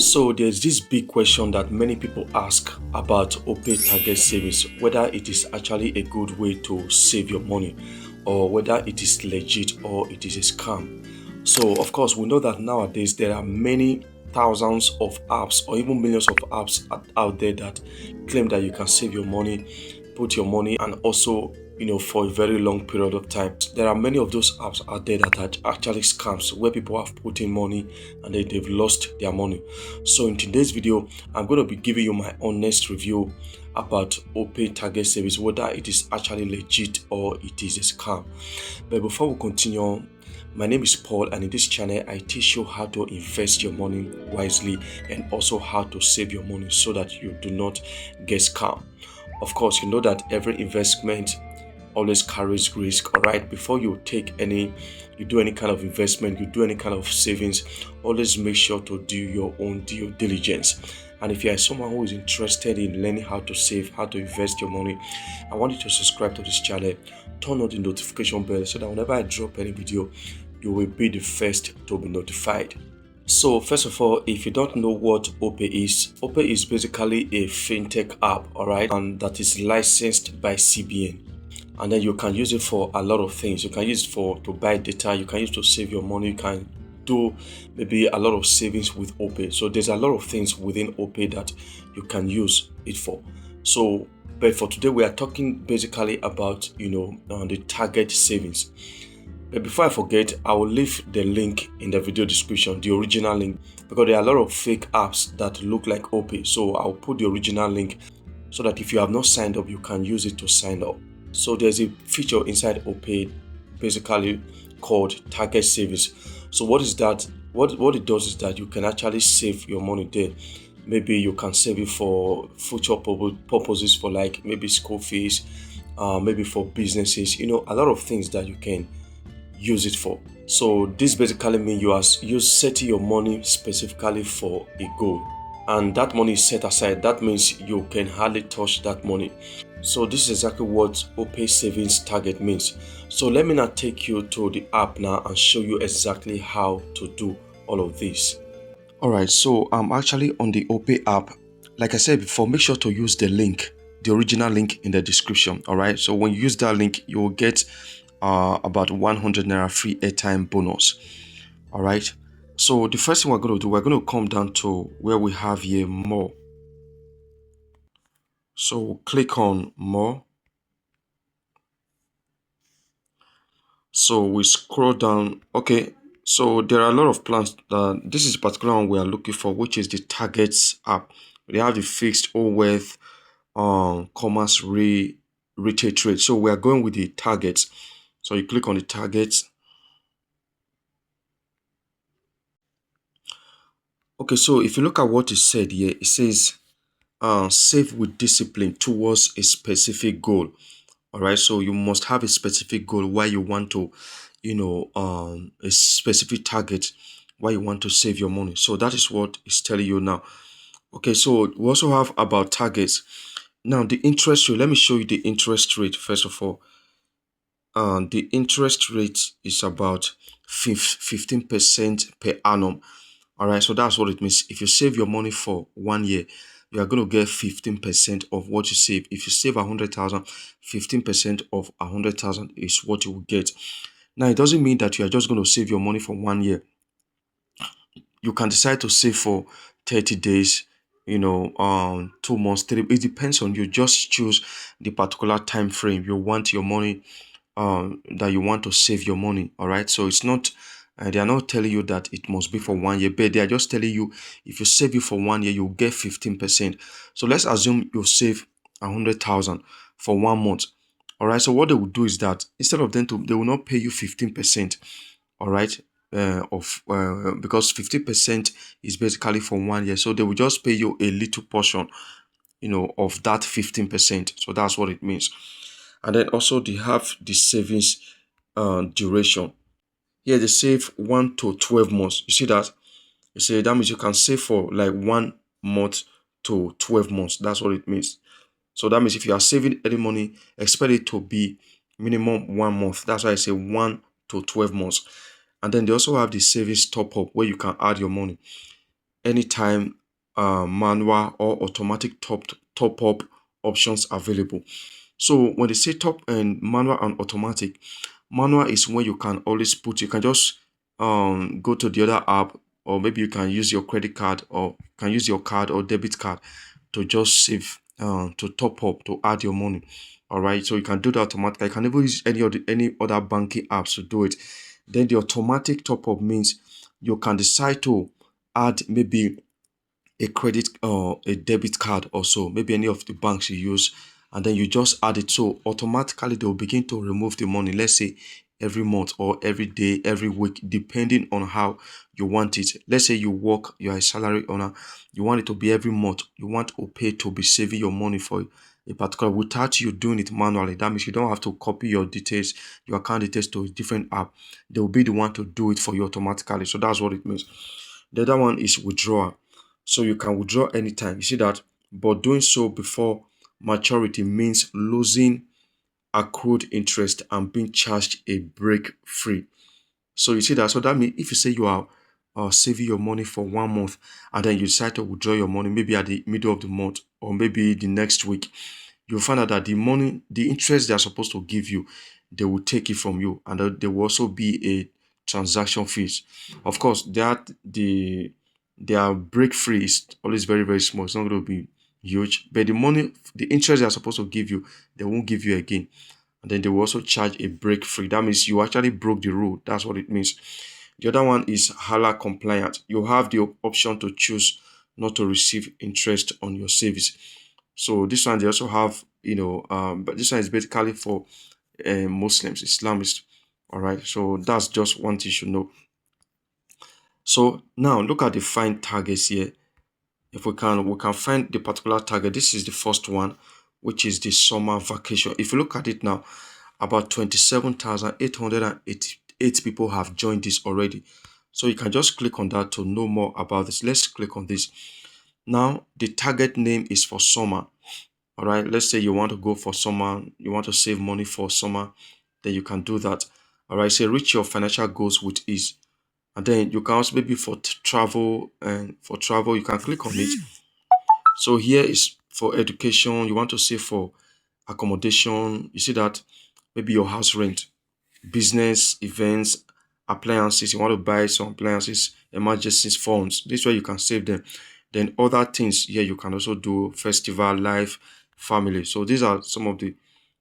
So there's this big question that many people ask about Opay target savings, whether it is actually a good way to save your money or whether it is legit or it is a scam. So of course we know that nowadays there are many thousands of apps or even millions of apps out there that claim that you can save your money, put your money and also for a very long period of time. There are many of those apps out there that are actually scams where people have put in money and they've lost their money. So in today's video, I'm going to be giving you my honest review about Opay target service, whether it is actually legit or it is a scam. But before we continue, my name is Paul, and in this channel I teach you how to invest your money wisely and also how to save your money so that you do not get scammed. Of course, you know that every investment always carries risk. All right, before you do any kind of investment, you do any kind of savings, always make sure to do your own due diligence. And if you are someone who is interested in learning how to save, how to invest your money, I want you to subscribe to this channel, turn on the notification bell so that whenever I drop any video, you will be the first to be notified. So first of all, if you don't know what Opay is basically a fintech app, all right, and that is licensed by CBN. And then you can use it for a lot of things. You can use it to buy data, you can use it to save your money, you can do maybe a lot of savings with Opay. So there's a lot of things within Opay that you can use it for. So but for today we are talking basically about the target savings. But before I forget, I will leave the link in the video description, the original link, because there are a lot of fake apps that look like Opay. So I'll put the original link so that if you have not signed up, you can use it to sign up. So there's a feature inside Opay basically called target savings. So what is that? What it does is that you can actually save your money there. Maybe you can save it for future purposes, for like maybe school fees, maybe for businesses, a lot of things that you can use it for. So this basically means you setting your money specifically for a goal, and that money is set aside. That means you can hardly touch that money. So this is exactly what Opay savings target means. So let me now take you to the app now and show you exactly how to do all of this. Alright, so I'm actually on the Opay app. Like I said before, make sure to use the original link in the description. Alright, so when you use that link, you will get about 100 naira free airtime bonus. Alright, so the first thing we're going to do, we're going to come down to where we have here more. So click on more. So we scroll down. Okay, so there are a lot of plans. This is the particular one we are looking for, which is the targets app. They have the fixed worth commerce retail trade. So we are going with the targets. So you click on the targets. Okay, so if you look at what is said here, it says save with discipline towards a specific goal. All right, so you must have a specific goal why you want to, a specific target why you want to save your money. So that is what it's telling you now. Okay, so we also have about targets. Now the interest rate, let me show you the interest rate first of all. The interest rate is about 15% per annum. All right, so that's what it means. If you save your money for 1 year, you are going to get 15% of what you save. If you save 100,000, 15% of 100,000 is what you will get. Now, it doesn't mean that you are just going to save your money for 1 year. You can decide to save for 30 days, 2 months, 3. It depends on you. Just choose the particular time frame you want your money, that you want to save your money. All right, so it's not. They are not telling you that it must be for 1 year, but they are just telling you if you save it for 1 year, you'll get 15%. So let's assume you save 100,000 for 1 month. All right. So what they will do is that instead of they will not pay you 15%. All right. Because 50% is basically for 1 year, so they will just pay you a little portion, of that 15%. So that's what it means. And then also they have the savings duration. Here they save 1 to 12 months. You see that? You see that means you can save for like 1 month to 12 months. That's what it means. So that means if you are saving any money, expect it to be minimum 1 month. That's why I say 1 to 12 months. And then they also have the savings top up where you can add your money. anytime, manual or automatic top up options available. So when they say top and manual and automatic, manual is when you can always put, you can just go to the other app, or maybe you can use your credit card, or can use your card or debit card to just save, to top up, to add your money. All right, so you can do that automatically. You can even use any other banking apps to do it. Then the automatic top up means you can decide to add maybe a credit or a debit card, or so maybe any of the banks you use, and then you just add it, so automatically they will begin to remove the money, let's say every month or every day, every week, depending on how you want it. Let's say you work, you are a salary owner, you want it to be every month, you want Opay to be saving your money for a particular, without you doing it manually. That means you don't have to copy your details, your account details, to a different app. They will be the one to do it for you automatically. So that's what it means. The other one is withdrawal. So you can withdraw anytime. You see that? But doing so before maturity means losing accrued interest and being charged a break free. So you see that? So that means if you say you are saving your money for 1 month, and then you decide to withdraw your money maybe at the middle of the month or maybe the next week, you'll find out that the money, the interest they are supposed to give you, they will take it from you, and there will also be a transaction fees. Of course, that their break free is always very, very small. It's not going to be huge, but the money, the interest they are supposed to give you, they won't give you again. And then they will also charge a break free. That means you actually broke the rule. That's what it means. The other one is HALA compliant. You have the option to choose not to receive interest on your savings. So this one they also have, but this one is basically for Muslims, Islamists. All right. So that's just one thing you should know. So now look at the find targets here. If we can find the particular target. This is the first one, which is the summer vacation. If you look at it now, about 27,888 people have joined this already. So you can just click on that to know more about this. Let's click on this. Now the target name is for summer. All right, let's say you want to go for summer, you want to save money for summer, then you can do that. All right, say reach your financial goals with ease. And then you can also maybe for travel, and for travel you can click on it. So here is for education, you want to save for accommodation. You see that maybe your house rent, business, events, appliances. You want to buy some appliances, emergencies, funds. This way you can save them. Then other things here you can also do festival, life, family. So these are some of the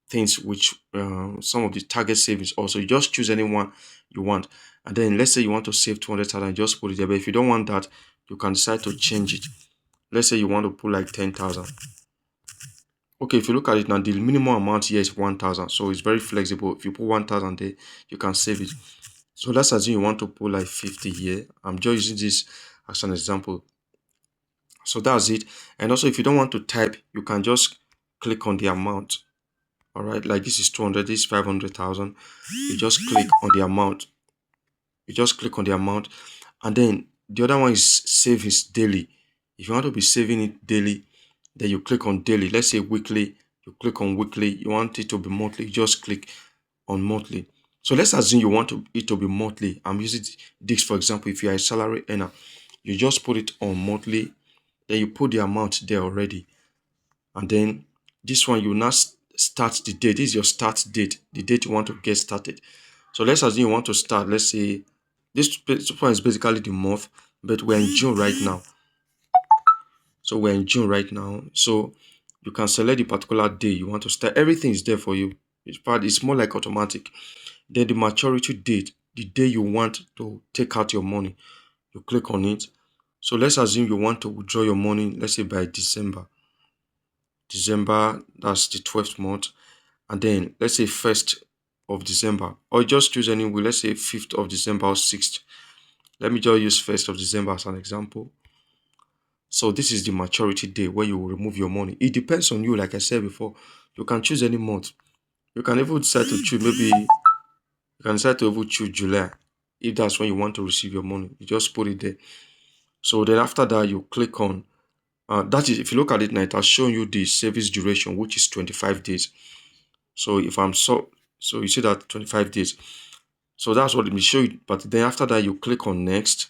things which some of the target savings. Also, you just choose anyone you want, and then let's say you want to save 200,000, just put it there. But if you don't want that, you can decide to change it. Let's say you want to put like 10,000. Okay, if you look at it now, the minimum amount here is 1,000. So it's very flexible. If you put 1,000 there, you can save it. So let's assume you want to put like 50 here. I'm just using this as an example. So that's it. And also, if you don't want to type, you can just click on the amount. All right, like this is 200, this is 500,000. You just click on the amount. You just click on the amount, and then the other one is savings daily. If you want to be saving it daily, then you click on daily. Let's say weekly, you click on weekly. You want it to be monthly, you just click on monthly. So let's assume you want it to be monthly. I'm using this for example. If you are a salary earner, you just put it on monthly, then you put the amount there already, and then this one you now start the date. This is your start date, the date you want to get started. So let's assume you want to start, let's say this one is basically the month, but we're in June right now. So we're in June right now. So you can select the particular day you want to start. Everything is there for you. It's more like automatic. Then the maturity date, the day you want to take out your money, you click on it. So let's assume you want to withdraw your money, let's say by December. December, that's the 12th month. And then let's say 1st of December, or just choose any way, let's say 5th of December or 6th. Let me just use 1st of December as an example. So this is the maturity day where you will remove your money. It depends on you, like I said before. You can choose any month. You can even decide to choose, maybe you can decide to even choose July. If that's when you want to receive your money, you just put it there. So then after that, you click on, that is, if you look at it now, it has shown you the service duration, which is 25 days. So if I'm so you see that 25 days. So that's what it will show you. But then after that, you click on next.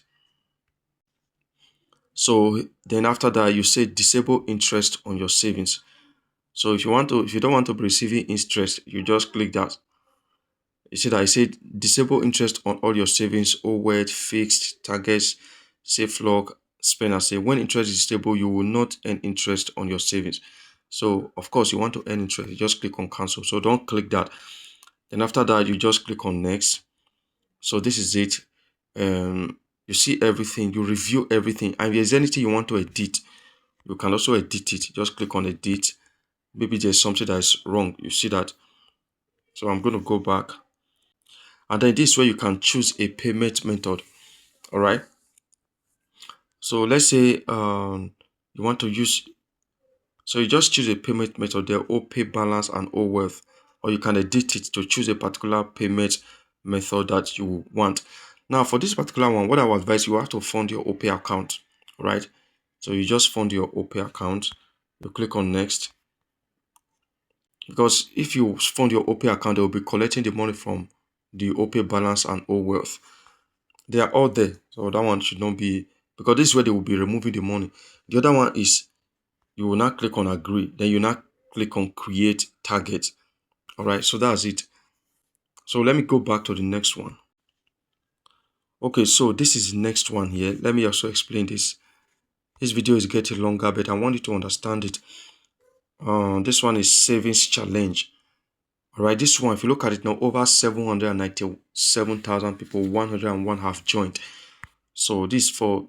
So then after that, you say disable interest on your savings. So if you don't want to be receiving interest, you just click that. You see that I said disable interest on all your savings, OWED, fixed, targets, safe log, spend and save. When interest is stable, you will not earn interest on your savings. So of course you want to earn interest, you just click on cancel. So don't click that. Then after that, you just click on next. So this is it. You see everything, you review everything, and if there's anything you want to edit, you can also edit it. Just click on edit. Maybe there's something that is wrong. You see that. So I'm going to go back. And then this is where you can choose a payment method. All right. So let's say you want to use, so you just choose a payment method there, O pay balance and O wealth, or you can edit it to choose a particular payment method that you want. Now for this particular one, what I would advise, you have to fund your OPay account, right? So you just fund your OPay account, you click on next, because if you fund your OPay account, they will be collecting the money from the OPay balance and O wealth. They are all there, so that one should not be, because this is where they will be removing the money. The other one is you will not click on agree, then you not click on create target. All right, so that's it. So let me go back to the next one. Okay, so this is the next one here. Let me also explain this. This video is getting longer, but I want you to understand it. This one is savings challenge. All right, this one, if you look at it now, over 797,000 people, 101 have joined. So this is for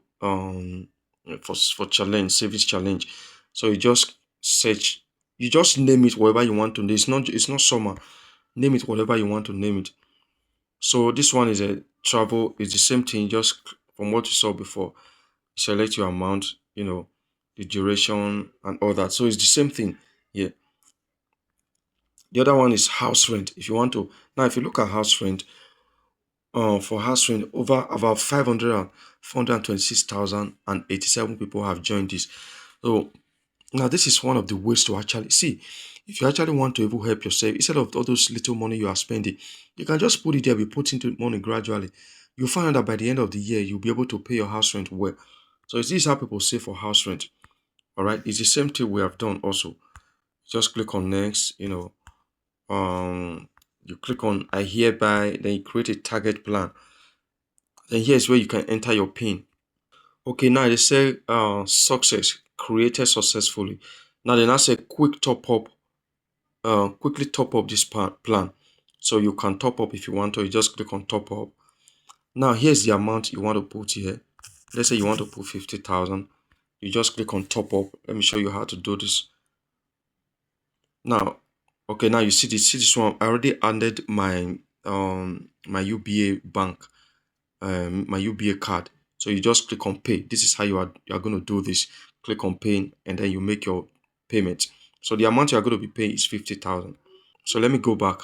challenge, savings challenge. So you just search, you just name it whatever you want to. It's not summer. Name it whatever you want to name it. So this one is a travel. It's the same thing, just from what you saw before. Select your amount, the duration and all that. So it's the same thing. Yeah. The other one is house rent. If you want to, now if you look at house rent, for house rent, over about 426,087 people have joined this. So now this is one of the ways to actually see. If you actually want to even help yourself, instead of all those little money you are spending, you can just put it there, be put into money gradually. You'll find out that by the end of the year, you'll be able to pay your house rent well. So this is how people save for house rent. All right, it's the same thing we have done also. Just click on next, you click on I hereby, then you create a target plan. Then here's where you can enter your pin. Okay, now they say success created successfully. Now they now say quickly top up this plan. So you can top up if you want to. You just click on top up. Now here's the amount you want to put here. Let's say you want to put 50,000. You just click on top up. Let me show you how to do this. Now, okay, now you see this one. I already added my UBA bank, my UBA card. So you just click on pay. This is how you are going to do this. Click on pay and then you make your payment. So the amount you are going to be paying is 50,000. So let me go back.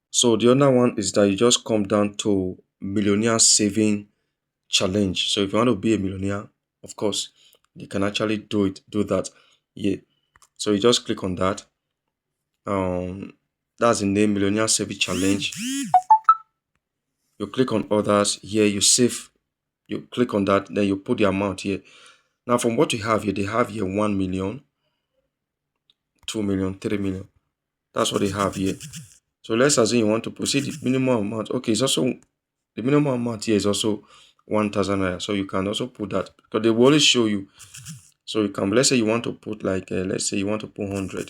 So the other one is that you just come down to millionaire saving challenge. So if you want to be a millionaire, of course, you can actually do that. Yeah. So you just click on that. That's the name, millionaire saving challenge. You click on others here, you save, you click on that, then you put the amount here. Now from what you have here, they have here 1 million, 2 million, 3 million. That's what they have here. So let's assume you want to proceed the minimum amount. Okay, it's also the minimum amount here is also 1,000 naira. So you can also put that because they will always show you. So you can, let's say you want to put like, let's say you want to put 100.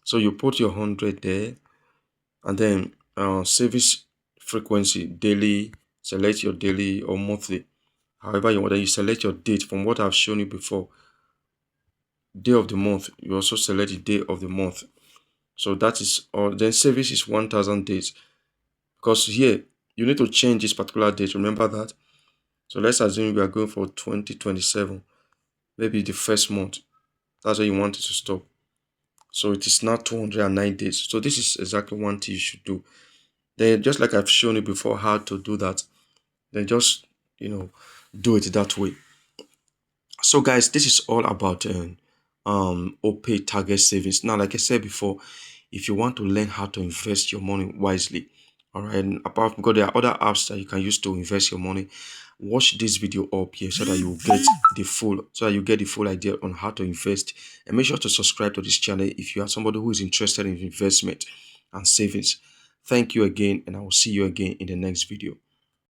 So you put your 100 there, and then service frequency, daily, select your daily or monthly. However you want, then you select your date from what I've shown you before. Day of the month, you also select the day of the month. So that is all. Then service is 1,000 days. Because here, you need to change this particular date. Remember that. So let's assume we are going for 2027. Maybe the first month. That's where you want it to stop. So it is now 209 days. So this is exactly one thing you should do. Then just like I've shown you before how to do that, then just, do it that way. So guys, this is all about OPay target savings. Now, like I said before, if you want to learn how to invest your money wisely, all right, and apart from, because there are other apps that you can use to invest your money. watch this video up here so that you get the full idea on how to invest. And make sure to subscribe to this channel if you are somebody who is interested in investment and savings. Thank you again, and I will see you again in the next video.